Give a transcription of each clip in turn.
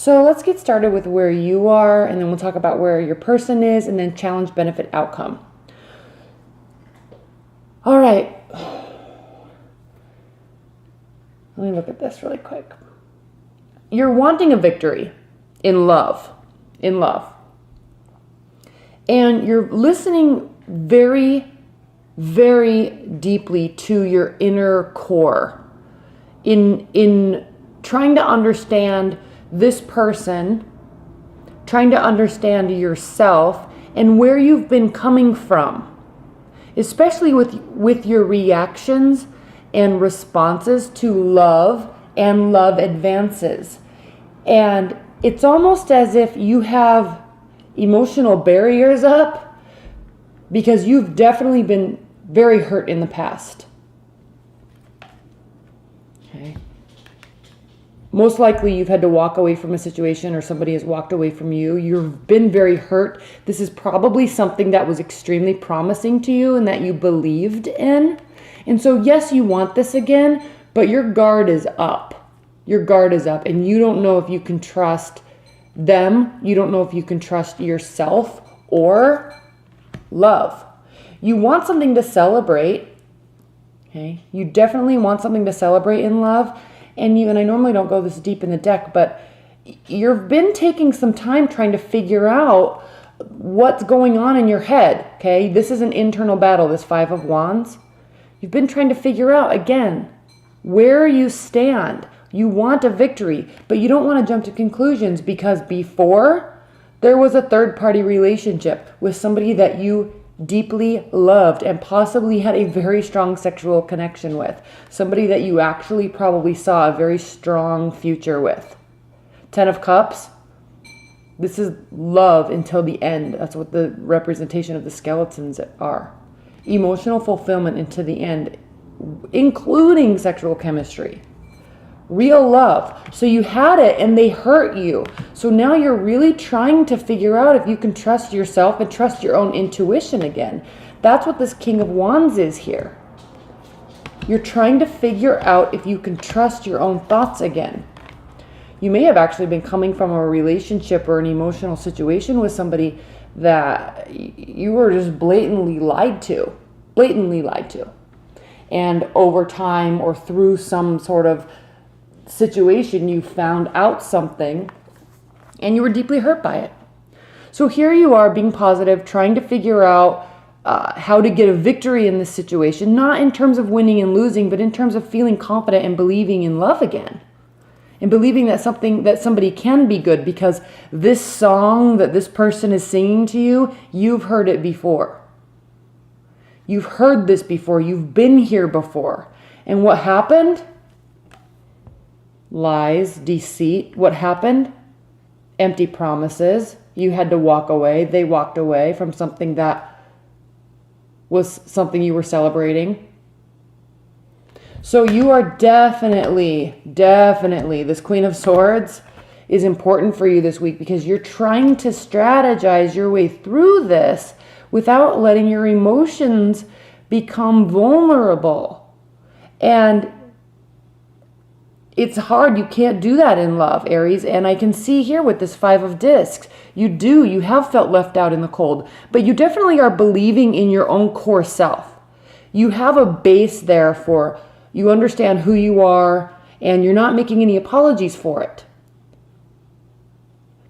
So let's get started with where you are, and then we'll talk about where your person is, and then challenge, benefit, outcome. All right. Let me look at this really quick. You're wanting a victory in love. And you're listening very, very deeply to your inner core in trying to understand this person, trying to understand yourself and where you've been coming from, especially with your reactions and responses to love and love advances. And it's almost as if you have emotional barriers up because you've definitely been very hurt in the past. Okay. Most likely you've had to walk away from a situation, or somebody has walked away from you. You've been very hurt. This is probably something that was extremely promising to you and that you believed in. And so yes, you want this again, but your guard is up. Your guard is up, and you don't know if you can trust them. You don't know if you can trust yourself or love. You want something to celebrate. Okay? You definitely want something to celebrate in love. And I normally don't go this deep in the deck, but you've been taking some time trying to figure out what's going on in your head. Okay? This is an internal battle, this Five of Wands. You've been trying to figure out, again, where you stand. You want a victory, but you don't want to jump to conclusions, because before there was a third-party relationship with somebody that you deeply loved and possibly had a very strong sexual connection with. Somebody that you actually probably saw a very strong future with. 10 of Cups. This is love until the end. That's what the representation of the skeletons are. Emotional fulfillment into the end, including sexual chemistry. Real love. So you had it and they hurt you. So now you're really trying to figure out if you can trust yourself and trust your own intuition again. That's what this King of Wands is here. You're trying to figure out if you can trust your own thoughts again. You may have actually been coming from a relationship or an emotional situation with somebody that you were just blatantly lied to. And over time or through some sort of situation, you found out something and you were deeply hurt by it. So here you are being positive, trying to figure out how to get a victory in this situation, not in terms of winning and losing, but in terms of feeling confident and believing in love again. And believing that somebody can be good, because this song that this person is singing to you, you've heard it before. You've heard this before. You've been here before. And what happened? Lies, deceit. What happened? Empty promises. You had to walk away. They walked away from something that was something you were celebrating. So you are definitely, this Queen of Swords is important for you this week, because you're trying to strategize your way through this without letting your emotions become vulnerable. And it's hard. You can't do that in love, Aries. And I can see here with this Five of Discs, you have felt left out in the cold, but you definitely are believing in your own core self. You have a base there for, you understand who you are, and you're not making any apologies for it.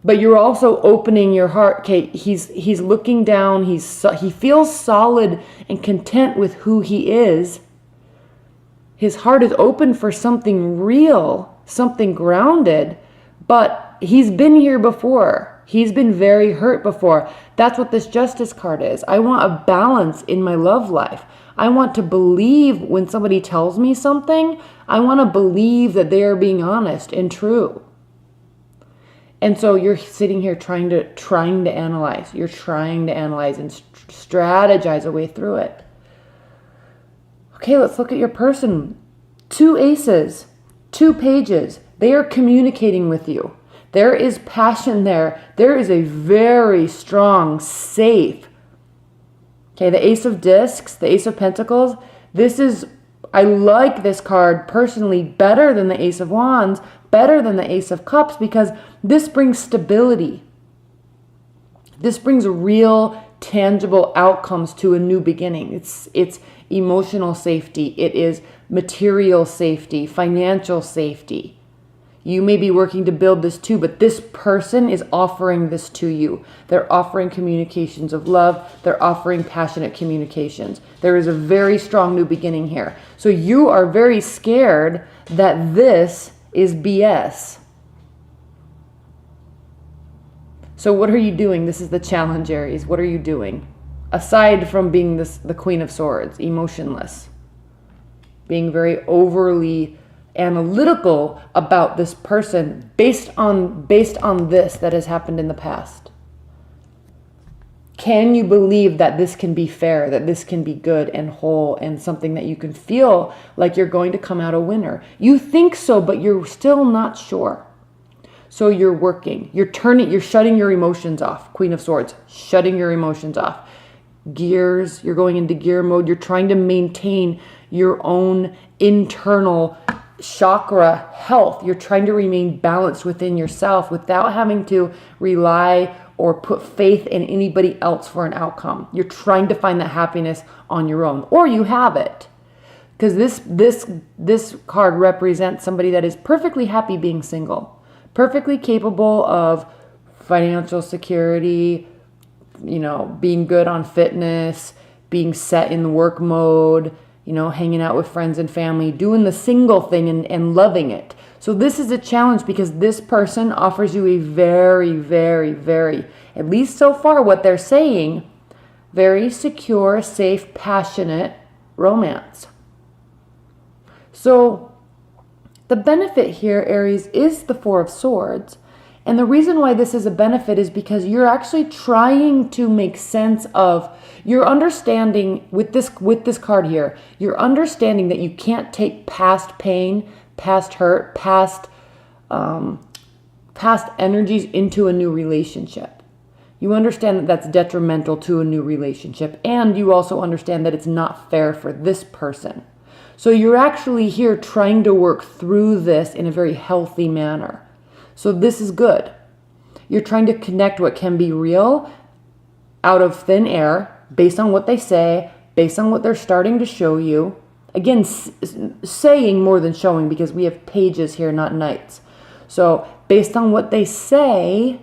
But you're also opening your heart. Okay, he's looking down. He feels solid and content with who he is. His heart is open for something real, something grounded, but he's been here before. He's been very hurt before. That's what this Justice card is. I want a balance in my love life. I want to believe when somebody tells me something, I want to believe that they are being honest and true. And so you're sitting here trying to analyze. You're trying to analyze and strategize a way through it. Okay, let's look at your person. 2 aces, 2 pages. They are communicating with you. There is passion there. There is a very strong, safe. Okay, the Ace of Discs, the Ace of Pentacles. I like this card personally better than the Ace of Wands, better than the Ace of Cups because this brings stability. This brings real, tangible outcomes to a new beginning. It's emotional safety. It is material safety, financial safety. You may be working to build this too, but this person is offering this to you. They're offering communications of love. They're offering passionate communications. There is a very strong new beginning here. So you are very scared that this is BS. So what are you doing? This is the challenge, Aries. What are you doing? Aside from being the Queen of Swords, emotionless, being very overly analytical about this person based on this that has happened in the past. Can you believe that this can be fair, that this can be good and whole and something that you can feel like you're going to come out a winner? You think so, but you're still not sure. So you're working, you're shutting your emotions off. Queen of Swords, shutting your emotions off. Gears, you're going into gear mode. You're trying to maintain your own internal chakra health. You're trying to remain balanced within yourself without having to rely or put faith in anybody else for an outcome. You're trying to find that happiness on your own, or you have it. Because this card represents somebody that is perfectly happy being single, perfectly capable of financial security, you know, being good on fitness, being set in work mode, you know, hanging out with friends and family, doing the single thing and loving it. So this is a challenge because this person offers you a very, very, very, at least so far what they're saying, very secure, safe, passionate romance. So the benefit here, Aries, is the Four of Swords. And the reason why this is a benefit is because you're actually trying to make sense of, you're understanding with this card here, you're understanding that you can't take past pain, past hurt, past energies into a new relationship. You understand that that's detrimental to a new relationship, and you also understand that it's not fair for this person. So you're actually here trying to work through this in a very healthy manner. So this is good. You're trying to connect what can be real out of thin air based on what they say, based on what they're starting to show you. Again, saying more than showing because we have pages here, not knights. So based on what they say,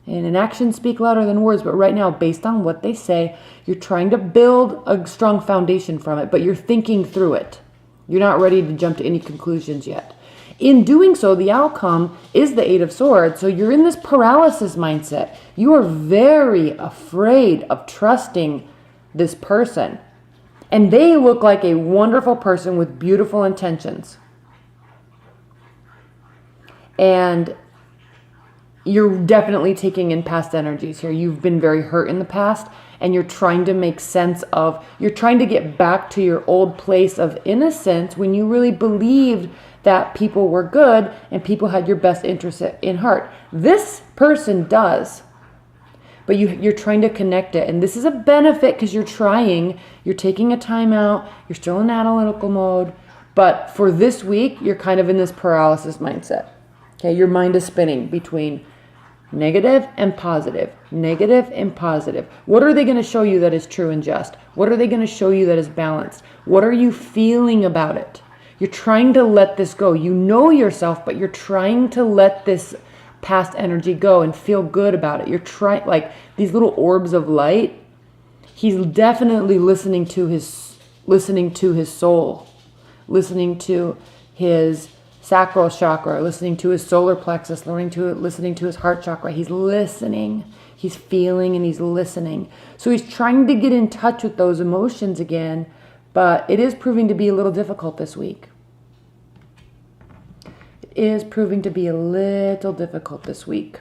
and in actions speak louder than words, but right now, based on what they say, you're trying to build a strong foundation from it, but you're thinking through it. You're not ready to jump to any conclusions yet. In doing so, the outcome is the Eight of Swords. So you're in this paralysis mindset. You are very afraid of trusting this person. And they look like a wonderful person with beautiful intentions. And you're definitely taking in past energies here. You've been very hurt in the past, and you're trying to make sense of, you're trying to get back to your old place of innocence when you really believed that people were good and people had your best interest in heart. This person does, but you're trying to connect it. And this is a benefit because you're taking a time out, you're still in analytical mode, but for this week, you're kind of in this paralysis mindset. Okay, your mind is spinning between negative and positive, negative and positive. What are they going to show you that is true and just? What are they going to show you that is balanced? What are you feeling about it? You're trying to let this go. You know yourself, but you're trying to let this past energy go and feel good about it. You're trying, like these little orbs of light. He's definitely listening to his soul, listening to his sacral chakra, listening to his solar plexus, listening to his heart chakra. He's listening, he's feeling, and he's listening. So he's trying to get in touch with those emotions again, but it is proving to be a little difficult this week. It is proving to be a little difficult this week.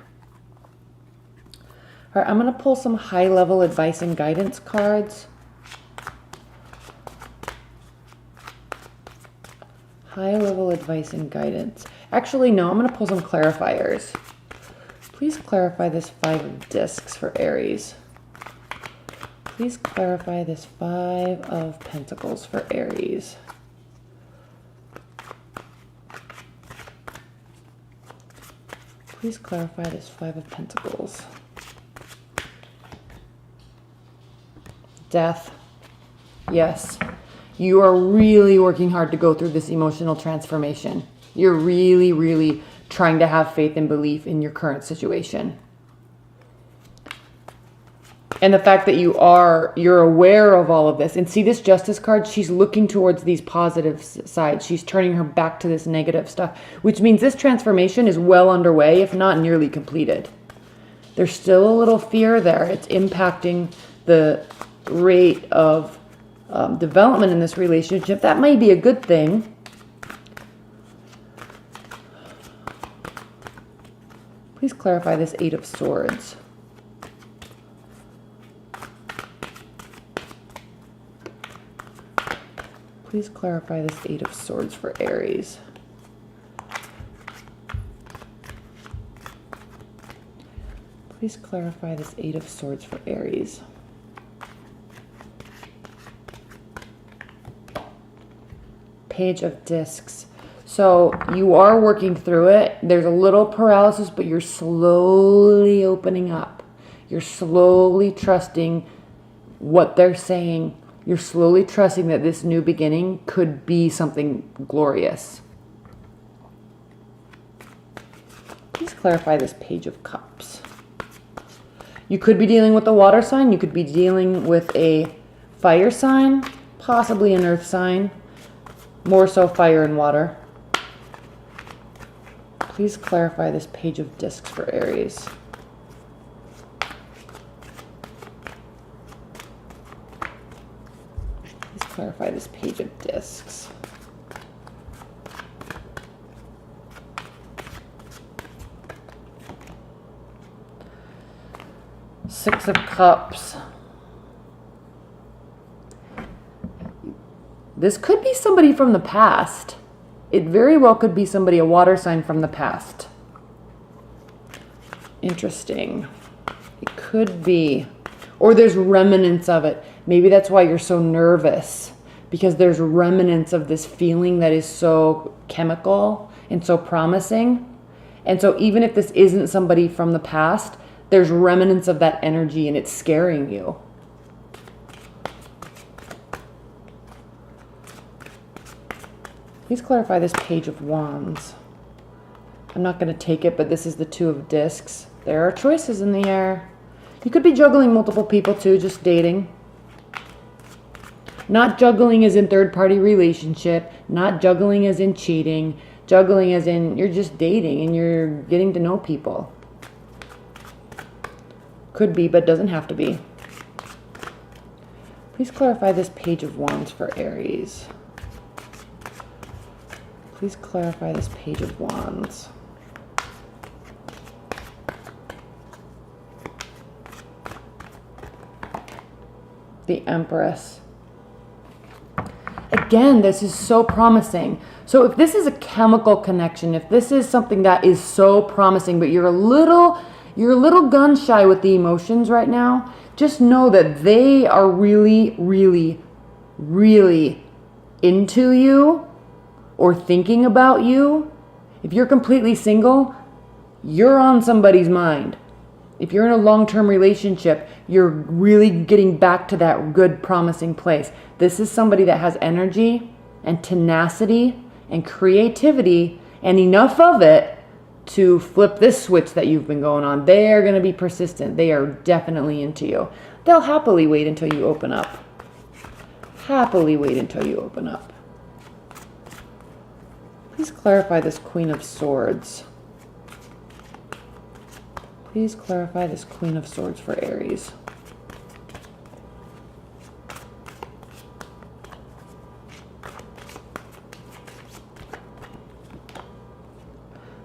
All right, I'm going to pull some high-level advice and guidance cards. High-level advice and guidance. Actually, no, I'm going to pull some clarifiers. Please clarify this Five of Discs for Aries. Please clarify this Five of Pentacles for Aries. Please clarify this Five of Pentacles. Death. Yes. You are really working hard to go through this emotional transformation. You're really, really trying to have faith and belief in your current situation. And the fact that you're aware of all of this. And see this Justice card? She's looking towards these positive sides. She's turning her back to this negative stuff, which means this transformation is well underway, if not nearly completed. There's still a little fear there. It's impacting the rate of development in this relationship. That may be a good thing. Please clarify this Eight of Swords. Please clarify this Eight of Swords for Aries. Please clarify this Eight of Swords for Aries. Page of Discs. So you are working through it. There's a little paralysis, but you're slowly opening up. You're slowly trusting what they're saying. You're slowly trusting that this new beginning could be something glorious. Please clarify this Page of Cups. You could be dealing with a water sign. You could be dealing with a fire sign, possibly an earth sign. More so fire and water. Please clarify this Page of Discs for Aries. Please clarify this Page of Discs. Six of Cups. This could be somebody from the past. It very well could be somebody, a water sign from the past. Interesting. It could be. Or there's remnants of it. Maybe that's why you're so nervous. Because there's remnants of this feeling that is so chemical and so promising. And so even if this isn't somebody from the past, there's remnants of that energy and it's scaring you. Please clarify this Page of Wands. I'm not going to take it, but this is the Two of Discs. There are choices in the air. You could be juggling multiple people too, just dating. Not juggling as in third-party relationship. Not juggling as in cheating. Juggling as in you're just dating and you're getting to know people. Could be, but doesn't have to be. Please clarify this Page of Wands for Aries. Please clarify this Page of Wands. The Empress. Again, this is so promising. So if this is a chemical connection, if this is something that is so promising, but you're a little gun shy with the emotions right now, just know that they are really, really, really into you or thinking about you. If you're completely single, you're on somebody's mind. If you're in a long-term relationship, you're really getting back to that good, promising place. This is somebody that has energy and tenacity and creativity and enough of it to flip this switch that you've been going on. They are going to be persistent. They are definitely into you. They'll happily wait until you open up. Happily wait until you open up. Please clarify this Queen of Swords. Please clarify this Queen of Swords for Aries.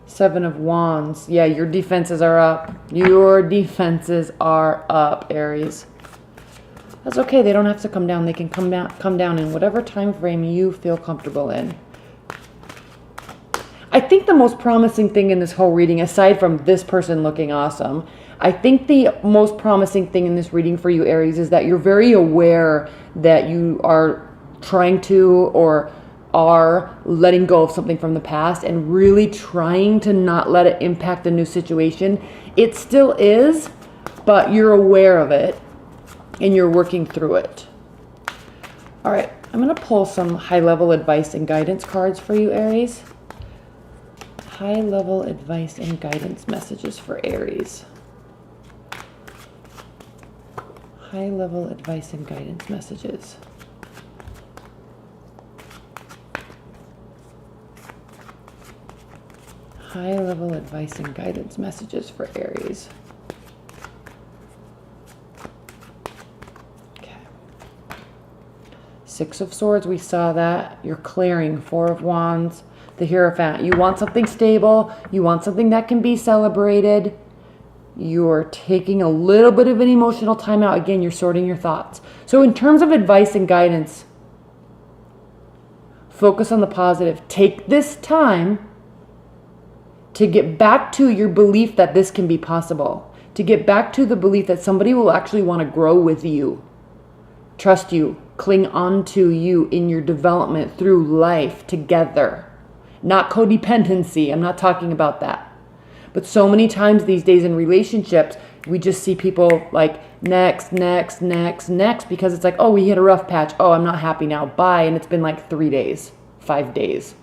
Seven of Wands. Yeah, your defenses are up. Your defenses are up, Aries. That's okay. They don't have to come down. They can come down in whatever time frame you feel comfortable in. I think the most promising thing in this whole reading, aside from this person looking awesome, I think the most promising thing in this reading for you, Aries, is that you're very aware that you are trying to or are letting go of something from the past and really trying to not let it impact the new situation. It still is, but you're aware of it and you're working through it. All right, I'm going to pull some high-level advice and guidance cards for you, Aries. High-level advice and guidance messages for Aries. High-level advice and guidance messages. High-level advice and guidance messages for Aries. Okay. Six of Swords, we saw that. You're clearing. Four of Wands. The Hierophant. You want something stable. You want something that can be celebrated. You're taking a little bit of an emotional timeout. Again, you're sorting your thoughts. So in terms of advice and guidance, focus on the positive. Take this time to get back to your belief that this can be possible. To get back to the belief that somebody will actually want to grow with you, trust you, cling on to you in your development through life together. Not codependency. I'm not talking about that. But so many times these days in relationships, we just see people like next, next, next, next, because it's like, oh, we hit a rough patch. Oh, I'm not happy now. Bye. And it's been like 3 days, 5 days.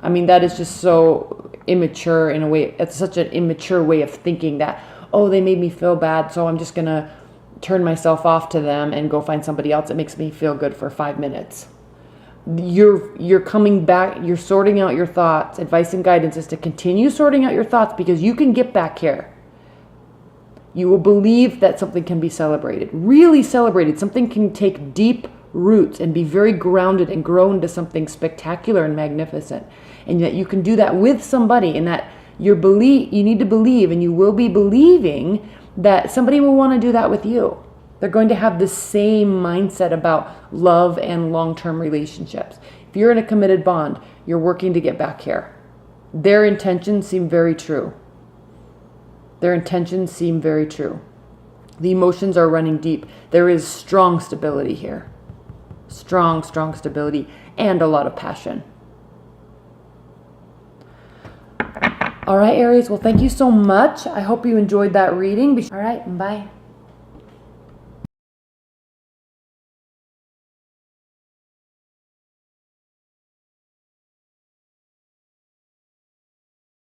I mean, that is just so immature in a way. It's such an immature way of thinking that, oh, they made me feel bad, so I'm just going to turn myself off to them and go find somebody else that makes me feel good for 5 minutes. You're coming back, you're sorting out your thoughts. Advice and guidance is to continue sorting out your thoughts, because you can get back here. You will believe that something can be celebrated, really celebrated. Something can take deep roots and be very grounded and grow into something spectacular and magnificent. And that you can do that with somebody, and that you need to believe, and you will be believing that somebody will want to do that with you. They're going to have the same mindset about love and long-term relationships. If you're in a committed bond, you're working to get back here. Their intentions seem very true. Their intentions seem very true. The emotions are running deep. There is strong stability here. Strong, strong stability and a lot of passion. All right, Aries. Well, thank you so much. I hope you enjoyed that reading. All right, bye.